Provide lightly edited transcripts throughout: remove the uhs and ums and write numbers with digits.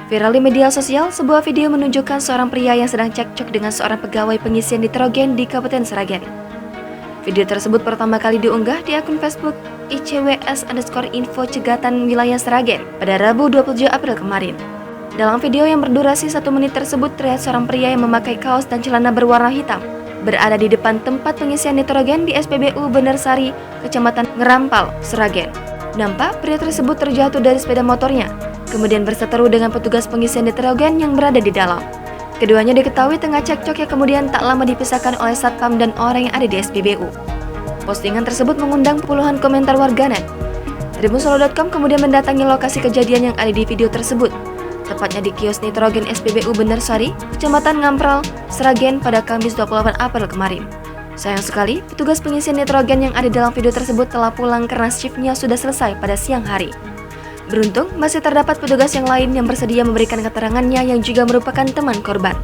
Viral di media sosial, sebuah video menunjukkan seorang pria yang sedang cekcok dengan seorang pegawai pengisian nitrogen di Kabupaten Sragen. Video tersebut pertama kali diunggah di akun Facebook ICWS_info Cegatan Wilayah Sragen pada Rabu 27 April kemarin. Dalam video yang berdurasi 1 menit tersebut, terlihat seorang pria yang memakai kaos dan celana berwarna hitam berada di depan tempat pengisian nitrogen di SPBU Benersari, Kecamatan Ngerampal, Sragen. Nampak pria tersebut terjatuh dari sepeda motornya, kemudian berseteru dengan petugas pengisian nitrogen yang berada di dalam. Keduanya diketahui tengah cekcok yang kemudian tak lama dipisahkan oleh satpam dan orang yang ada di SPBU. Postingan tersebut mengundang puluhan komentar warganet. Tribunssolo.com kemudian mendatangi lokasi kejadian yang ada di video tersebut, tepatnya di kios nitrogen SPBU Benersari, Kecamatan Ngampral, Sragen pada Kamis 28 April kemarin. Sayang sekali, petugas pengisian nitrogen yang ada dalam video tersebut telah pulang karena shiftnya sudah selesai pada siang hari. Beruntung, masih terdapat petugas yang lain yang bersedia memberikan keterangannya yang juga merupakan teman korban.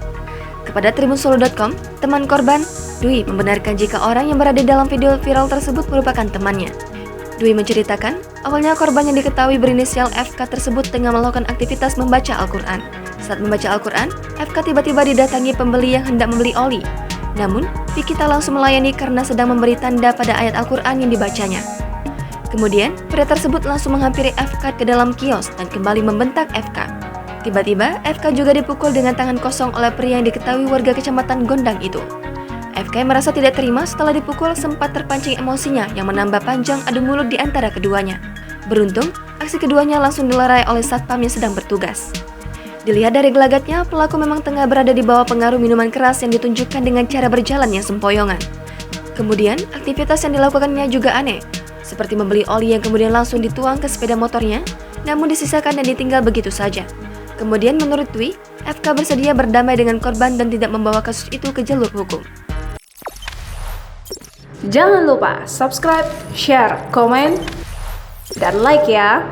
Kepada Tribunssolo.com, teman korban, Dwi, membenarkan jika orang yang berada dalam video viral tersebut merupakan temannya. Dwi menceritakan, awalnya korban yang diketahui berinisial FK tersebut tengah melakukan aktivitas membaca Al-Quran. Saat membaca Al-Quran, FK tiba-tiba didatangi pembeli yang hendak membeli oli. Namun, Fikita langsung melayani karena sedang memberi tanda pada ayat Al-Quran yang dibacanya. Kemudian, pria tersebut langsung menghampiri FK ke dalam kios dan kembali membentak FK. Tiba-tiba, FK juga dipukul dengan tangan kosong oleh pria yang diketahui warga Kecamatan Gondang itu. FK yang merasa tidak terima setelah dipukul sempat terpancing emosinya yang menambah panjang adu mulut di antara keduanya. Beruntung, aksi keduanya langsung dilerai oleh satpam yang sedang bertugas. Dilihat dari gelagatnya, pelaku memang tengah berada di bawah pengaruh minuman keras yang ditunjukkan dengan cara berjalan yang sempoyongan. Kemudian, aktivitas yang dilakukannya juga aneh, seperti membeli oli yang kemudian langsung dituang ke sepeda motornya, namun disisakan dan ditinggal begitu saja. Kemudian menurut Dwi, FK bersedia berdamai dengan korban dan tidak membawa kasus itu ke jalur hukum. Jangan lupa subscribe, share, komen, dan like ya!